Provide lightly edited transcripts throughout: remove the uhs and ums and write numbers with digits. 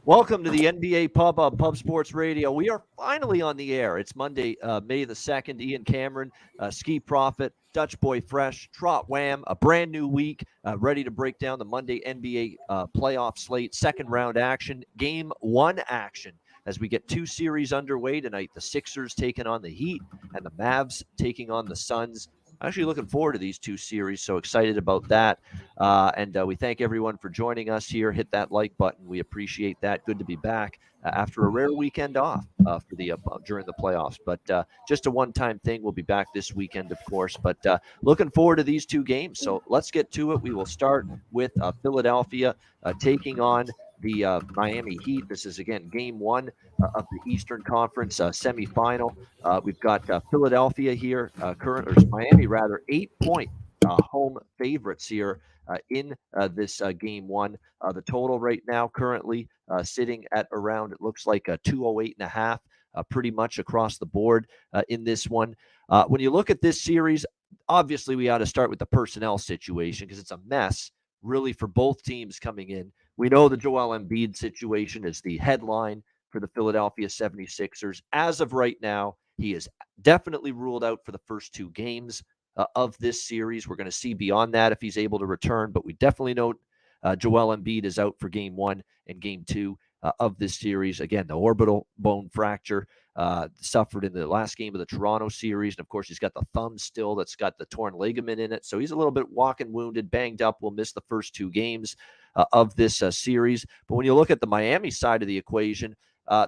Welcome to the NBA Pub Pub Sports Radio. We are finally on the air. It's Monday, May the 2nd. Ian Cameron, Skee Profit, Dutch Boy Fresh, Trot Wham, a brand new week, ready to break down the Monday NBA playoff slate, second round action, game one action. As we get two series underway tonight, the Sixers taking on the Heat and the Mavs taking on the Suns. Actually looking forward to these two series, so excited about that. And we thank everyone for joining us here. Hit that like button. We appreciate that. Good to be back after a rare weekend off for the during the playoffs. But just a one-time thing. We'll be back this weekend, of course. But looking forward to these two games. So let's get to it. We will start with Philadelphia taking on the Miami Heat. This is, again, game one of the Eastern Conference semifinal. We've got Philadelphia here, Miami rather, 8-point home favorites here in this game one. The total right now currently sitting at around, it looks like 208.5, pretty much across the board in this one. When you look at this series, obviously we ought to start with the personnel situation because it's a mess really for both teams coming in. We know the Joel Embiid situation is the headline for the Philadelphia 76ers. As of right now, he is definitely ruled out for the first two games of this series. We're going to see beyond that if he's able to return, but we definitely know Joel Embiid is out for game one and game two of this series. Again, the orbital bone fracture suffered in the last game of the Toronto series. And of course, he's got the thumb still that's got the torn ligament in it. So he's a little bit walking wounded, banged up, will miss the first two games of this series. But when you look at the Miami side of the equation,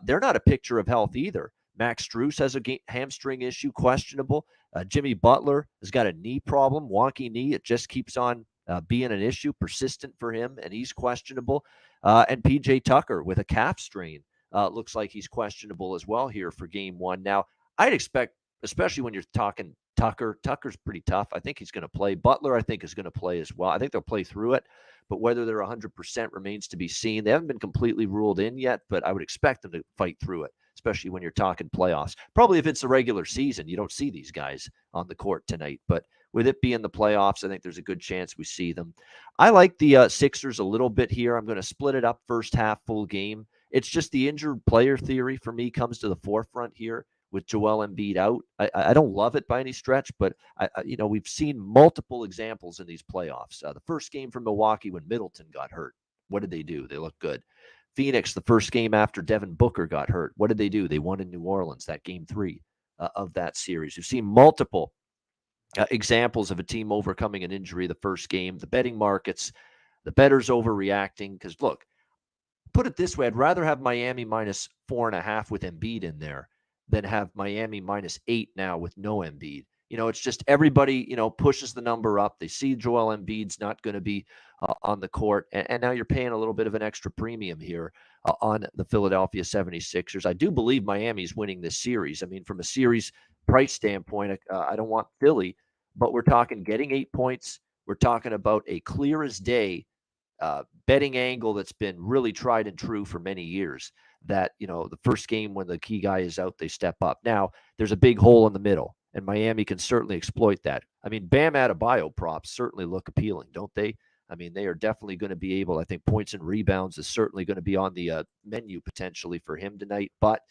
they're not a picture of health either. Max Strus has a hamstring issue, questionable. Jimmy Butler has got a knee problem, wonky knee. It just keeps on being an issue, persistent for him, and he's questionable. And PJ Tucker with a calf strain looks like he's questionable as well here for game one. Now, I'd expect, especially when you're talking Tucker's pretty tough. I think he's going to play. Butler, I think, is going to play as well. I think they'll play through it, but whether they're 100% remains to be seen. They haven't been completely ruled in yet, but I would expect them to fight through it, especially when you're talking playoffs. Probably if it's the regular season, you don't see these guys on the court tonight. But with it being the playoffs, I think there's a good chance we see them. I like the Sixers a little bit here. I'm going to split it up first half, full game. It's just the injured player theory for me comes to the forefront here with Joel Embiid out. I don't love it by any stretch, but we've seen multiple examples in these playoffs. The first game from Milwaukee when Middleton got hurt, what did they do? They looked good. Phoenix, the first game after Devin Booker got hurt, what did they do? They won in New Orleans, that game three of that series. We've seen multiple examples of a team overcoming an injury the first game. The betting markets, the bettors overreacting. Because look, put it this way, I'd rather have Miami minus 4.5 with Embiid in there than have Miami minus 8 now with no Embiid. It's just everybody, pushes the number up. They see Joel Embiid's not going to be on the court, and now you're paying a little bit of an extra premium here on the Philadelphia 76ers. I do believe Miami's winning this series. I mean, from a series price standpoint, I don't want Philly, but we're talking getting 8 points. We're talking about a clear as day betting angle that's been really tried and true for many years, that, the first game when the key guy is out, they step up. Now, there's a big hole in the middle, and Miami can certainly exploit that. I mean, Bam Adebayo props certainly look appealing, don't they? I mean, they are definitely going to be able, I think points and rebounds is certainly going to be on the menu potentially for him tonight. But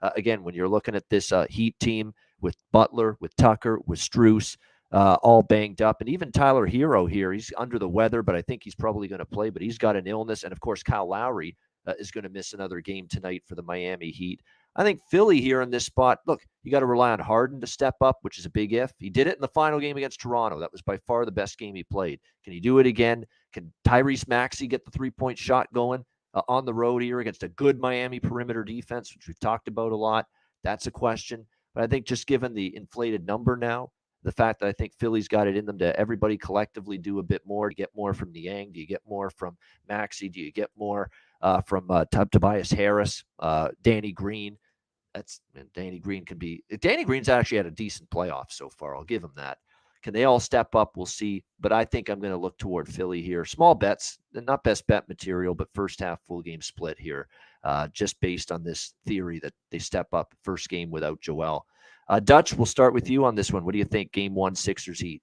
again, when you're looking at this Heat team with Butler, with Tucker, with Strus, all banged up, and even Tyler Hero here, he's under the weather, but I think he's probably going to play, but he's got an illness. And of course, Kyle Lowry is going to miss another game tonight for the Miami Heat. I think Philly here in this spot, look, you got to rely on Harden to step up, which is a big if. He did it in the final game against Toronto. That was by far the best game he played. Can he do it again? Can Tyrese Maxey get the three-point shot going on the road here against a good Miami perimeter defense, which we've talked about a lot? That's a question. But I think just given the inflated number now, the fact that I think Philly's got it in them to everybody collectively do a bit more. Do you get more from Niang? Do you get more from Maxey? Do you get more from Tobias Harris, Danny Green? Danny Green's actually had a decent playoff so far. I'll give him that. Can they all step up? We'll see. But I think I'm going to look toward Philly here. Small bets, not best bet material, but first half full game split here, just based on this theory that they step up first game without Joel. Dutch, we'll start with you on this one. What do you think? Game one, Sixers Heat.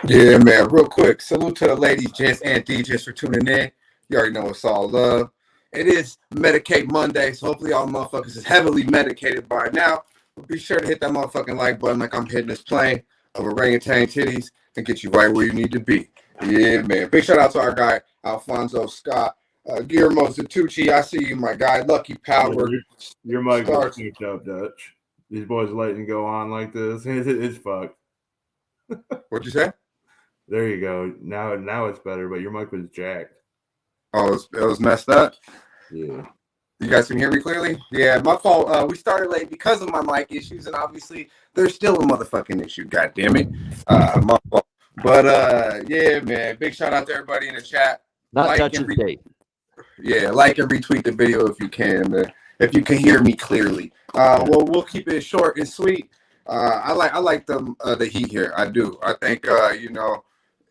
Yeah, man. Real quick, salute to the ladies, gents, and DJs for tuning in. You already know it's all love. It is Medicate Monday, so hopefully all motherfuckers is heavily medicated by now. But be sure to hit that motherfucking like button like I'm hitting this plane of orangutan titties and get you right where you need to be. Yeah, man. Big shout out to our guy, Alfonso Scott. Guillermo Zatucci, I see you, my guy. Lucky Power. Your mic is picked up, Dutch. These boys letting go on like this. It's fucked. What'd you say? There you go. Now it's better, but your mic was jacked. Oh, it was messed up? Yeah. You guys can hear me clearly? Yeah, my fault. We started late because of my mic issues, and obviously there's still a motherfucking issue. God damn it. My fault. But yeah, man. Big shout out to everybody in the chat. Not Dutch's day. Yeah, like and retweet the video if you can, man. If you can hear me clearly. Well, we'll keep it short and sweet. I like the Heat here. I do. I think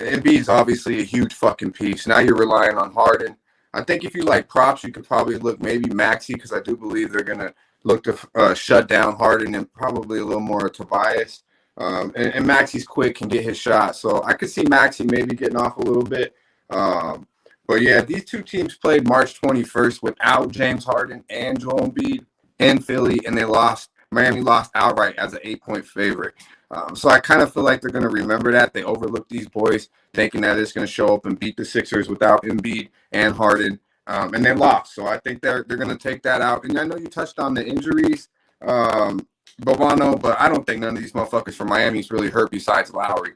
Embiid's obviously a huge fucking piece. Now you're relying on Harden. I think if you like props, you could probably look maybe Maxey, because I do believe they're gonna look to shut down Harden and probably a little more Tobias. And Maxey's quick, can get his shot, so I could see Maxey maybe getting off a little bit. But yeah, these two teams played March 21st without James Harden and Joel Embiid in Philly, and they lost. Miami lost outright as an 8-point favorite. So I kind of feel like they're going to remember that. They overlooked these boys, thinking that it's going to show up and beat the Sixers without Embiid and Harden, and they lost. So I think they're going to take that out. And I know you touched on the injuries, Bovano, but I don't think none of these motherfuckers from Miami's really hurt besides Lowry.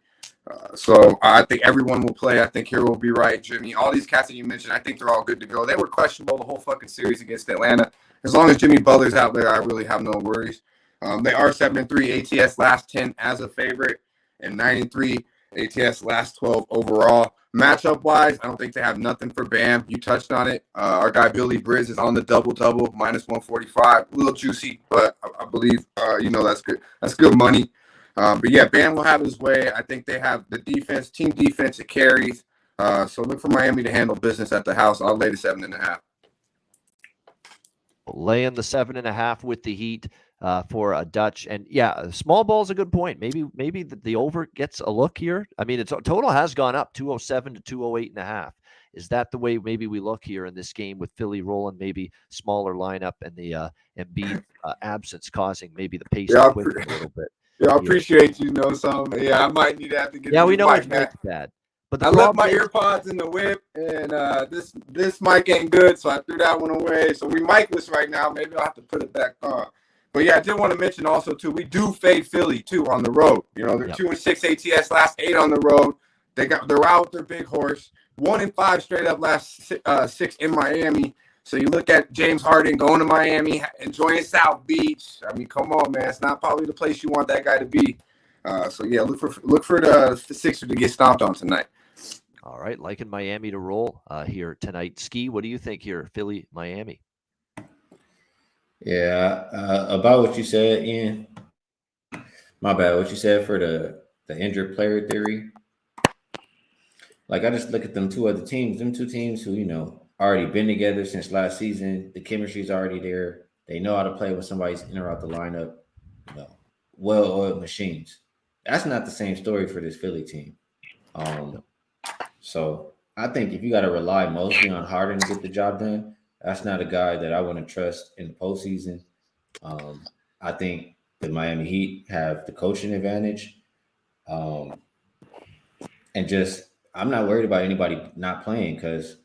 So I think everyone will play. I think Hero will be right, Jimmy. All these cats that you mentioned, I think they're all good to go. They were questionable the whole fucking series against Atlanta. As long as Jimmy Butler's out there, I really have no worries. They are 7-3 ATS last 10 as a favorite, and 9-3 ATS last 12 overall. Matchup wise, I don't think they have nothing for Bam. You touched on it. Our guy Billy Briz is on the double minus 145. A little juicy, but I believe that's good. That's good money. But yeah, Bam will have his way. I think they have the defense, team defense, it carries. So look for Miami to handle business at the house. I'll lay the 7.5. Laying the 7.5 with the Heat for a Dutch. And yeah, small ball is a good point. Maybe the over gets a look here. I mean, its total has gone up 207 to 208.5. Is that the way maybe we look here in this game with Philly rolling maybe smaller lineup and the Embiid absence causing maybe the pace to quicken a little bit? Yeah, I appreciate you know something. Yeah, I might need to have to get. Yeah, we know it's bad. But I left my earpods in the whip, and this mic ain't good, so I threw that one away. So we micless right now. Maybe I'll have to put it back on. But yeah, I did want to mention also too, we do fade Philly too on the road. You know, they're 2-6 ATS last 8 on the road. They're out with their big horse. 1-5 straight up last 6 in Miami. So you look at James Harden going to Miami, enjoying South Beach. I mean, come on, man. It's not probably the place you want that guy to be. So yeah, look for the Sixers to get stomped on tonight. All right, liking Miami to roll here tonight. Skee, what do you think here, Philly, Miami? Yeah, about what you said, Ian. My bad. What you said for the injured player theory. Like, I just look at them two other teams. Them two teams who, already been together since last season. The chemistry's already there. They know how to play when somebody's in or out the lineup. Well-oiled machines. That's not the same story for this Philly team. So I think if you got to rely mostly on Harden to get the job done, that's not a guy that I want to trust in the postseason. I think the Miami Heat have the coaching advantage. And just, I'm not worried about anybody not playing because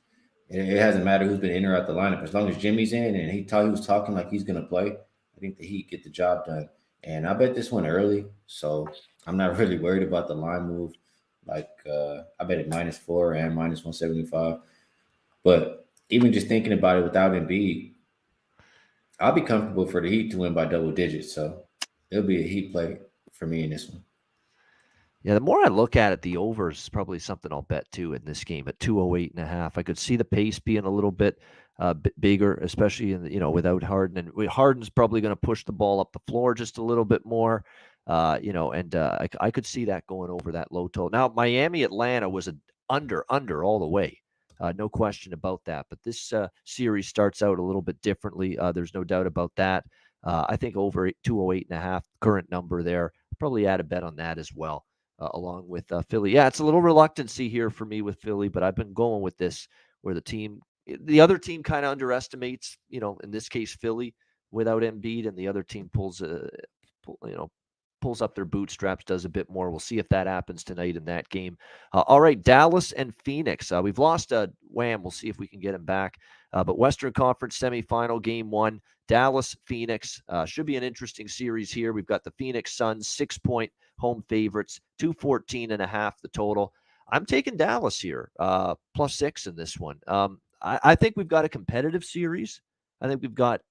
it hasn't mattered who's been in or out the lineup. As long as Jimmy's in and he was talking like he's going to play, I think the Heat get the job done. And I bet this one early, so I'm not really worried about the line move. Like, I bet it -4 and -175. But even just thinking about it without Embiid, I'll be comfortable for the Heat to win by double digits. So it'll be a Heat play for me in this one. Yeah, the more I look at it, the over is probably something I'll bet too in this game at 208.5. I could see the pace being a little bit bigger, especially without Harden. And Harden's probably going to push the ball up the floor just a little bit more. I could see that going over that low total. Now, Miami Atlanta was an under all the way. No question about that. But this series starts out a little bit differently. There's no doubt about that. I think over 208.5 current number there. Probably add a bet on that as well. Along with Philly. Yeah, it's a little reluctancy here for me with Philly, but I've been going with this where the team, the other team kind of underestimates, in this case, Philly without Embiid, and the other team pulls up their bootstraps, does a bit more. We'll see if that happens tonight in that game. All right, Dallas and Phoenix. We've lost Wham. We'll see if we can get him back. But Western Conference semifinal game 1, Dallas, Phoenix. Should be an interesting series here. We've got the Phoenix Suns, 6-point home favorites, 214.5 the total. I'm taking Dallas here, +6 in this one. I think we've got a competitive series. I think we've got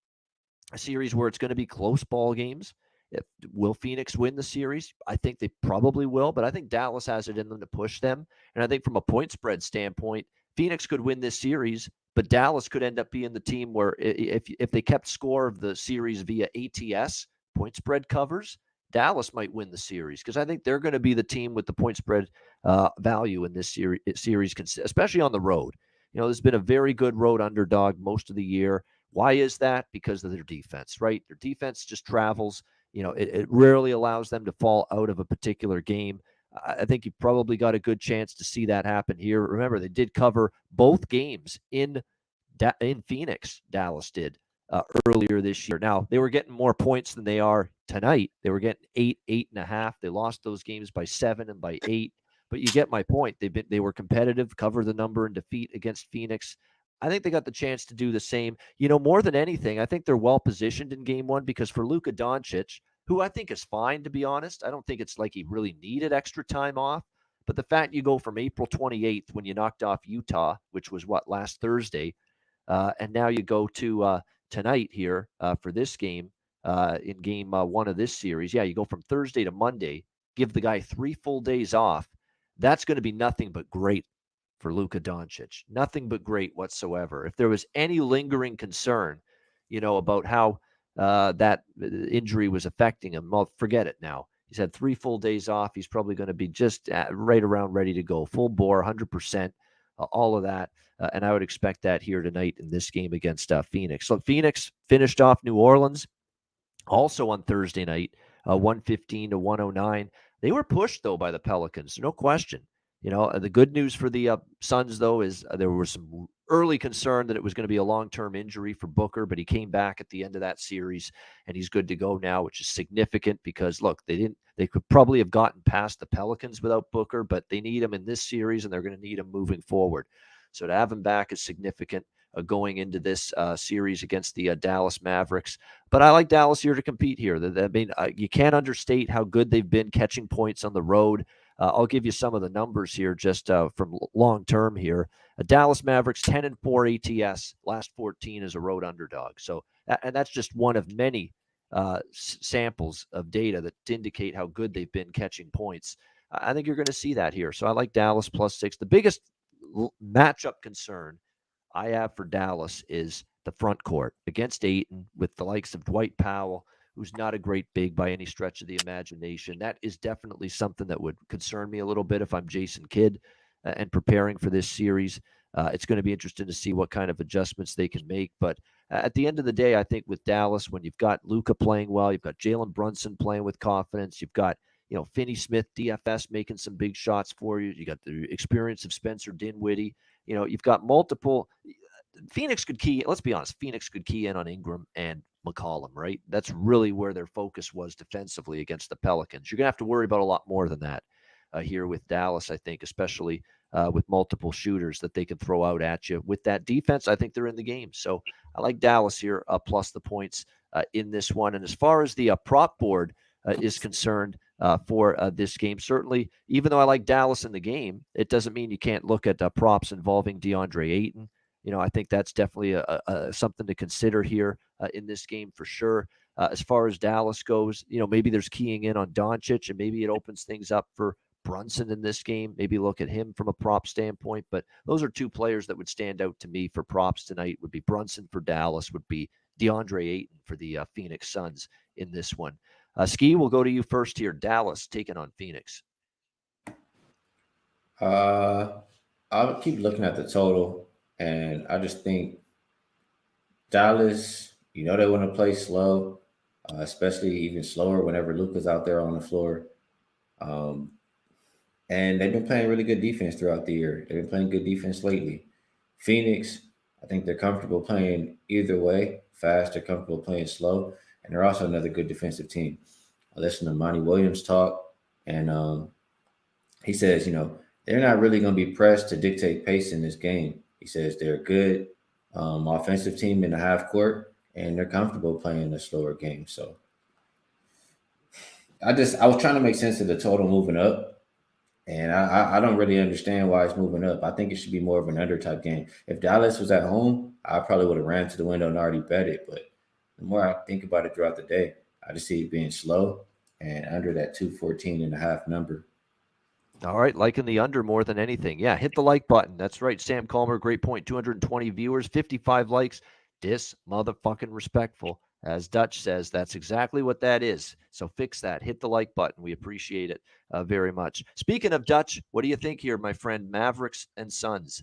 a series where it's going to be close ball games. Will Phoenix win the series? I think they probably will, but I think Dallas has it in them to push them. And I think from a point spread standpoint, Phoenix could win this series, but Dallas could end up being the team where if they kept score of the series via ATS, point spread covers, Dallas might win the series because I think they're going to be the team with the point spread value in this series, especially on the road. There's been a very good road underdog most of the year. Why is that? Because of their defense, right? Their defense just travels. It rarely allows them to fall out of a particular game. I think you probably got a good chance to see that happen here. Remember, they did cover both games in Phoenix. Dallas did earlier this year. Now, they were getting more points than they are tonight. They were getting 8.5. They lost those games by 7 and by 8. But you get my point. They were competitive, cover the number and defeat against Phoenix. I think they got the chance to do the same. More than anything, I think they're well positioned in game 1 because for Luka Doncic, who I think is fine, to be honest, I don't think it's like he really needed extra time off. But the fact you go from April 28th when you knocked off Utah, which was last Thursday, and now you go to tonight here for this game in game 1 of this series. Yeah, you go from Thursday to Monday, give the guy 3 full days off. That's going to be nothing but great for Luka Doncic. Nothing but great whatsoever. If there was any lingering concern, about how that injury was affecting him, well, forget it now. He's had 3 full days off. He's probably going to be just right around ready to go. Full bore, 100%, all of that. And I would expect that here tonight in this game against Phoenix. So Phoenix finished off New Orleans also on Thursday night, 115 to 109. They were pushed, though, by the Pelicans. No question. The good news for the Suns, though, is there was some early concern that it was going to be a long-term injury for Booker, but he came back at the end of that series, and he's good to go now, which is significant because, look, they could probably have gotten past the Pelicans without Booker, but they need him in this series, and they're going to need him moving forward. So to have him back is significant going into this series against the Dallas Mavericks. But I like Dallas here to compete here. You can't understate how good they've been catching points on the road. I'll give you some of the numbers here just from long term here. Dallas Mavericks 10-4 ATS, last 14 as a road underdog. So, and that's just one of many samples of data that indicate how good they've been catching points. I think you're going to see that here. So I like Dallas +6. The biggest matchup concern I have for Dallas is the front court against Ayton with the likes of Dwight Powell, who's not a great big by any stretch of the imagination. That is definitely something that would concern me a little bit if I'm Jason Kidd and preparing for this series. It's going to be interesting to see what kind of adjustments they can make. But at the end of the day, I think with Dallas, when you've got Luka playing well, you've got Jalen Brunson playing with confidence, you've got Finney Smith, DFS, making some big shots for you. You got the experience of Spencer Dinwiddie. You've got multiple. Phoenix could key. Let's be honest. Phoenix could key in on Ingram and McCollum, right? That's really where their focus was defensively against the Pelicans. You're going to have to worry about a lot more than that here with Dallas, I think, especially with multiple shooters that they can throw out at you. With that defense, I think they're in the game. So I like Dallas here, plus the points in this one. And as far as the prop board is concerned for this game, certainly, even though I like Dallas in the game, it doesn't mean you can't look at props involving DeAndre Ayton. I think that's definitely something to consider here in this game for sure. As far as Dallas goes, maybe there's keying in on Doncic, and maybe it opens things up for Brunson in this game. Maybe look at him from a prop standpoint. But those are 2 players that would stand out to me for props tonight. Would be Brunson for Dallas, would be DeAndre Ayton for the Phoenix Suns in this one. Skee, we'll go to you first here. Dallas taking on Phoenix. I'll keep looking at the total. And I just think Dallas, they want to play slow, especially even slower whenever Luka's out there on the floor. And they've been playing really good defense throughout the year. They've been playing good defense lately. Phoenix, I think they're comfortable playing either way, fast. They're comfortable playing slow, and they're also another good defensive team. I listened to Monty Williams talk, and he says, they're not really going to be pressed to dictate pace in this game. He says they're a good offensive team in the half court, and they're comfortable playing a slower game. So I was trying to make sense of the total moving up, and I don't really understand why it's moving up. I think it should be more of an under type game. If Dallas was at home, I probably would have ran to the window and already bet it. But the more I think about it throughout the day, I just see it being slow and under that 214.5 number. All right, liking the under more than anything. Yeah, hit the like button. That's right, Sam Calmer, great point. 220 viewers, 55 likes. Dis motherfucking respectful. As Dutch says, that's exactly what that is. So fix that. Hit the like button. We appreciate it very much. Speaking of Dutch, what do you think here, my friend? Mavericks and Suns.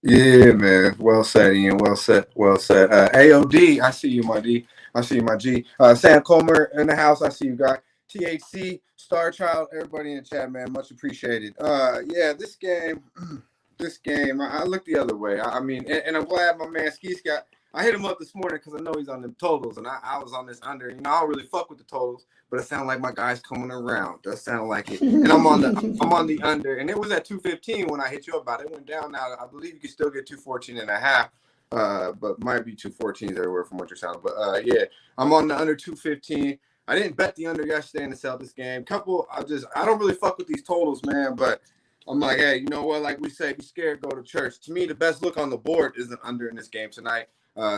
Yeah, man. Well said, Ian. Well said. Well said. AOD, I see you, my D. I see you, my G. Sam Comer in the house. I see you, guy. THC, Star Child, everybody in the chat, man. Much appreciated. Yeah, this game, I look the other way. I mean, and I'm glad my man Skee's got. I hit him up this morning because I know he's on the totals, and I was on this under. I don't really fuck with the totals, but it sounded like my guy's coming around. Does sound like it. And I'm on the under, and it was at 215 when I hit you up about it. It went down now. I believe you can still get 214.5, but might be 214s everywhere from what you're sounding. But yeah, I'm on the under 215. I didn't bet the under yesterday in the Celtics game. I don't really fuck with these totals, man, but I'm like, hey, you know what? Like we say, be scared, go to church. To me, the best look on the board is an under in this game tonight.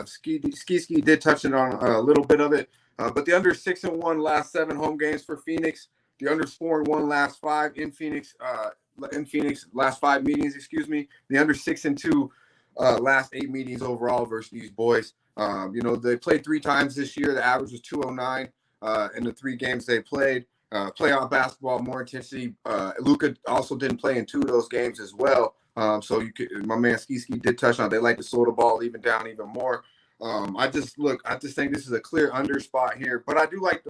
Skee did touch it on a little bit of it, but the under 6-1 last 7 home games for Phoenix. The under 4-1 last 5 in Phoenix. Last 5 meetings. Excuse me. The under 6-2 last 8 meetings overall versus these boys. They played 3 times this year. The average was 209 in the 3 games they played. Playoff basketball, more intensity. Luka also didn't play in 2 of those games as well. So my man Skee did touch on it. They like to slow the ball even down even more. I just think this is a clear under spot here, but I like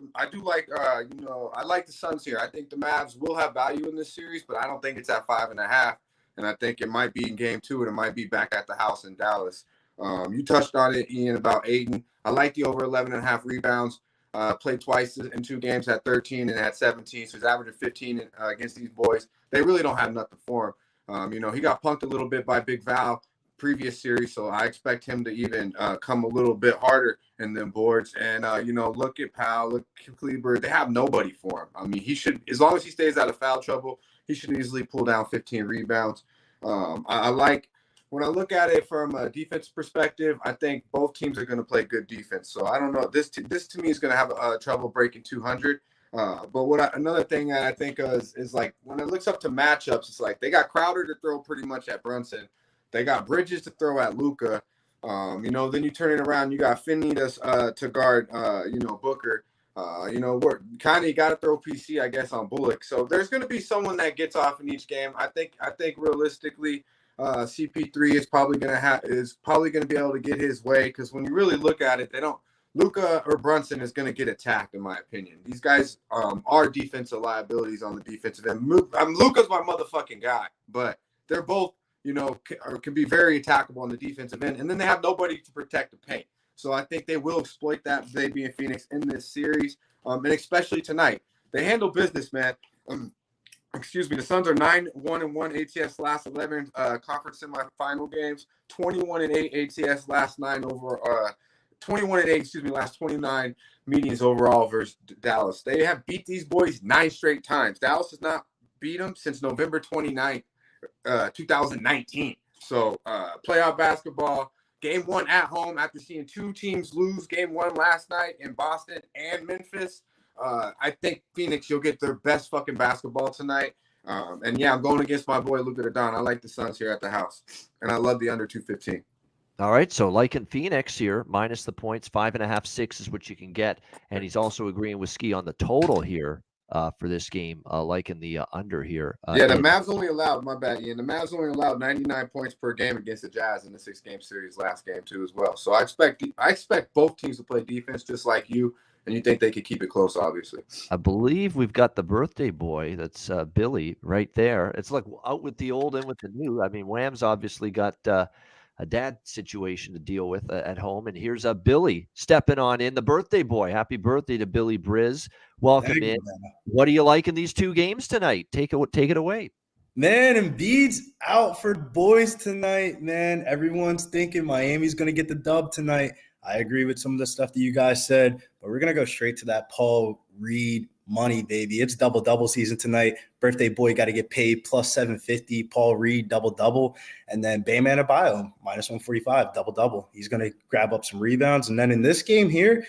the Suns here. I think the Mavs will have value in this series, but I don't think it's at 5.5. And I think it might be in game 2 and it might be back at the house in Dallas. You touched on it, Ian, about Aiden. I like the over 11.5 rebounds. Played twice in 2 games at 13 and at 17. So he's averaging 15 against these boys. They really don't have nothing for him. He got punked a little bit by Big Val previous series, so I expect him to even come a little bit harder in them boards. And look at Powell, look at Kleber. They have nobody for him. I mean, he should, as long as he stays out of foul trouble, he should easily pull down 15 rebounds. When I look at it from a defense perspective, I think both teams are going to play good defense. So I don't know. This to me is going to have trouble breaking 200. But another thing that I think is like when it looks up to matchups, it's like they got Crowder to throw pretty much at Brunson. They got Bridges to throw at Luka. Then you turn it around, you got Finney to guard, Booker. We're kind of got to throw PC, I guess, on Bullock. So there's going to be someone that gets off in each game. I think realistically, CP3 is probably going to be able to get his way because when you really look at it, Luka or Brunson is going to get attacked, in my opinion. These guys are defensive liabilities on the defensive end. Luka's my motherfucking guy, but they're both, can be very attackable on the defensive end, and then they have nobody to protect the paint. So I think they will exploit that, they being Phoenix, in this series, and especially tonight. They handle business, man. The Suns are 9-1-1 ATS last 11 conference semifinal games, 21-8 ATS last 9 over 21-8, last 29 meetings overall versus Dallas. They have beat these boys 9 straight times. Dallas has not beat them since November 29th, 2019. So playoff basketball, game 1 at home after seeing 2 teams lose game 1 last night in Boston and Memphis. I think Phoenix, you'll get their best fucking basketball tonight. And yeah, I'm going against my boy Luka Doncic. I like the Suns here at the house, and I love the under 215. All right, so liking Phoenix here, minus the points, 5.5, 6 is what you can get, and he's also agreeing with Skee on the total here for this game, liking the under here. The Mavs only allowed, my bad, Ian. The Mavs only allowed 99 points per game against the Jazz in the 6-game series last game too, as well. So I expect both teams to play defense just like you. And you think they could keep it close, obviously. I believe we've got the birthday boy. That's Billy right there. It's like out with the old and with the new. I mean, Wham's obviously got dad situation to deal with at home. And here's Billy stepping on in, the birthday boy. Happy birthday to Billy Briz. Welcome in. What do you like in these two games tonight? Take it away. Man, Embiid's out for the boys tonight, man. Everyone's thinking Miami's going to get the dub tonight. I agree with some of the stuff that you guys said, but we're going to go straight to that Paul Reed money, baby. It's double-double season tonight. Birthday boy got to get paid plus 750. Paul Reed, double-double. And then Bam Adebayo, minus 145, double-double. He's going to grab up some rebounds. And then in this game here,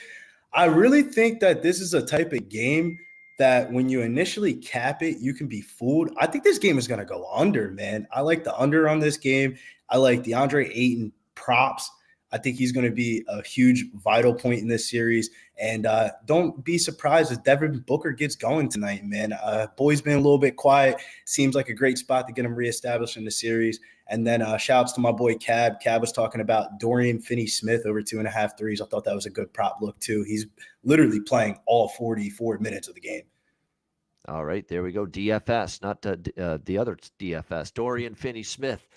I really think that this is a type of game that when you initially cap it, you can be fooled. I think this game is going to go under, man. I like the under on this game. I like DeAndre Ayton props. I think he's going to be a huge vital point in this series. And don't be surprised if Devin Booker gets going tonight, man. Boy's been a little bit quiet. Seems like a great spot to get him reestablished in the series. And then shouts to my boy Cab. Cab was talking about Dorian Finney-Smith over 2.5 threes. I thought that was a good prop look too. He's literally playing all 44 minutes of the game. All right, there we go. DFS, not the other DFS. Dorian Finney-Smith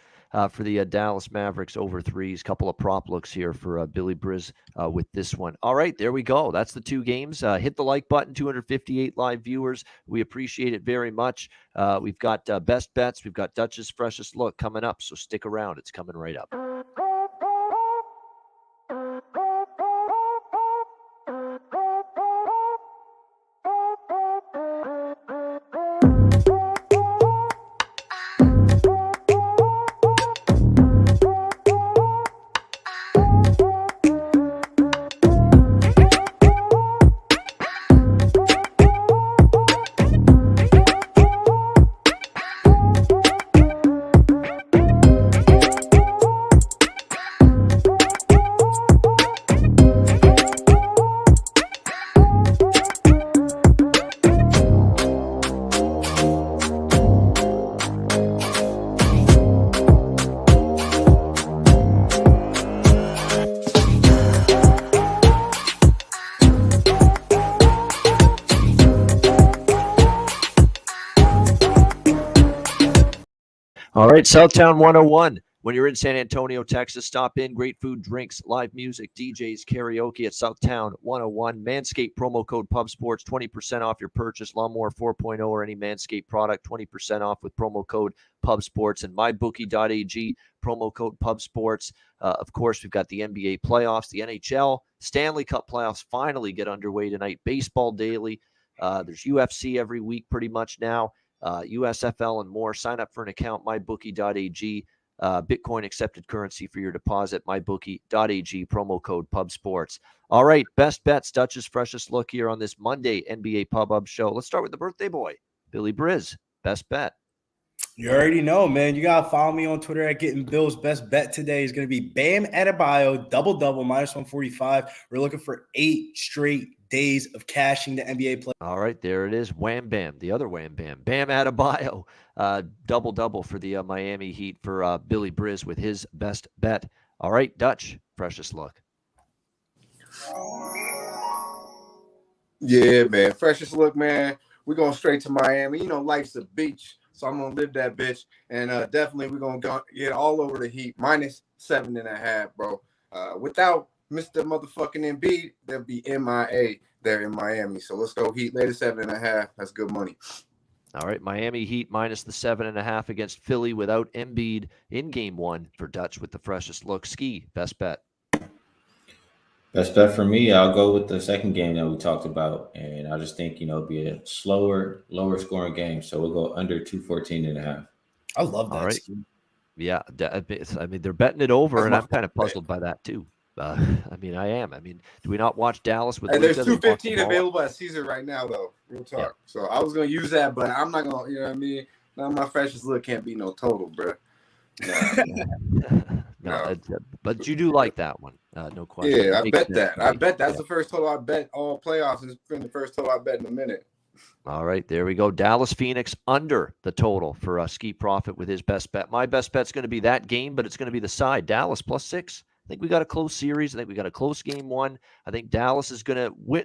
for the Dallas Mavericks over threes. Couple of prop looks here for Billy Briz with this one. All right, there we go. That's the two games. Hit the like button, 258 live viewers. We appreciate it very much. We've got best bets. We've got Dutch's freshest look coming up, so stick around. It's coming right up. All right, Southtown 101. When you're in San Antonio, Texas, stop in. Great food, drinks, live music, DJs, karaoke at Southtown 101. Manscaped promo code PubSports, 20% off your purchase. Lawnmower 4.0 or any Manscaped product, 20% off with promo code PubSports. And mybookie.ag, promo code PubSports. Of course, we've got the NBA playoffs, the NHL, Stanley Cup playoffs finally get underway tonight. Baseball daily. There's UFC every week pretty much now. USFL and more. Sign up for an account, mybookie.ag. Bitcoin accepted currency for your deposit, mybookie.ag, promo code PubSports. All right, best bets, Dutch's freshest look here on this Monday NBA Pub Up show. Let's start with the birthday boy, Billy Briz. Best bet. You already know, man. You got to follow me on Twitter at Getting Bills. Best bet today is going to be Bam Adebayo, double-double, minus 145. We're looking for 8 straight days of cashing the NBA play. All right, there it is. Wham Bam, the other Wham Bam. Bam Adebayo, double-double for the Miami Heat for Billy Briz with his best bet. All right, Dutch, freshest look. Yeah, man. Freshest look, man. We're going straight to Miami. You know, life's a beach. So I'm going to live that bitch. And definitely we're going to get all over the Heat. Minus 7.5, bro. Without Mr. Motherfucking Embiid, there'll be MIA there in Miami. So let's go Heat. Later 7.5. That's good money. All right, Miami Heat minus the 7.5 against Philly without Embiid in game one for Dutch with the freshest look. Skee, best bet. Best bet for me, I'll go with the second game that we talked about. And I just think, it'll be a slower, lower scoring game. So we'll go under 214.5. I love that. All right. Yeah. I mean, they're betting it over, and I'm kind of puzzled by that, too. I am. Do we not watch Dallas with There's 215 available at Caesar right now, though. Real talk. Yeah. So I was going to use that, but I'm not going to, you know what I mean? Now my freshest look can't be no total, bro. No. But you do like that one. No question. Yeah, I bet that. I bet that's the first total I bet all playoffs, and it's been the first total I bet in a minute. All right, there we go. Dallas Phoenix under the total for Skee Profit with his best bet. My best bet's going to be that game, but it's going to be the side. Dallas plus 6 I think we got a close series. I think we got a close game one. I think Dallas is going to win.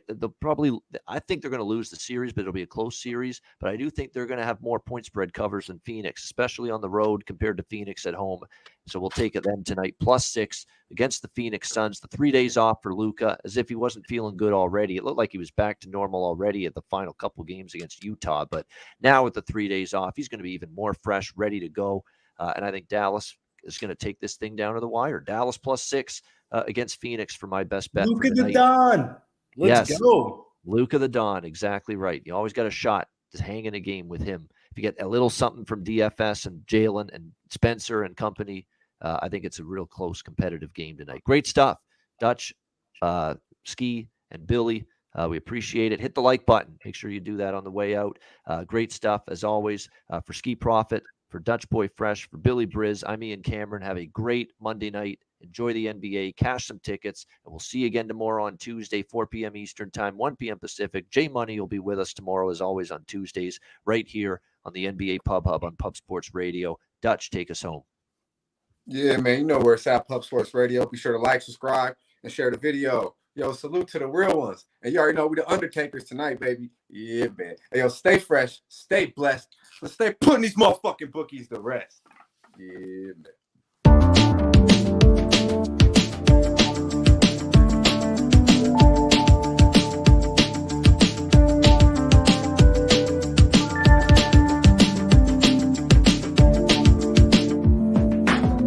I think they're going to lose the series, but it'll be a close series. But I do think they're going to have more point spread covers than Phoenix, especially on the road compared to Phoenix at home. So we'll take it then tonight, +6 against the Phoenix Suns. The 3 days off for Luka, as if he wasn't feeling good already. It looked like he was back to normal already at the final couple games against Utah. But now with the 3 days off, he's going to be even more fresh, ready to go. And I think Dallas is going to take this thing down to the wire. Dallas +6 against Phoenix for my best bet. Luka the Don. Let's go. Luka the Don. Exactly right. You always got a shot to hang in a game with him. If you get a little something from DFS and Jalen and Spencer and company, I think it's a real close competitive game tonight. Great stuff. Dutch, Skee, and Billy. We appreciate it. Hit the like button. Make sure you do that on the way out. Great stuff, as always, for Skee Profit, for Dutch Boy Fresh, for Billy Briz. I'm Ian Cameron. Have a great Monday night. Enjoy the NBA. Cash some tickets. And we'll see you again tomorrow on Tuesday, 4 p.m. Eastern Time, 1 p.m. Pacific. Jay Money will be with us tomorrow, as always, on Tuesdays, right here on the NBA Pub Hub on Pub Sports Radio. Dutch, take us home. Yeah, man. You know where it's at, Pub Sports Radio. Be sure to like, subscribe, and share the video. Yo, salute to the real ones. And you already know we the Undertakers tonight, baby. Yeah, man. Hey, yo, stay fresh, stay blessed. Let's stay putting these motherfucking bookies to rest. Yeah, man.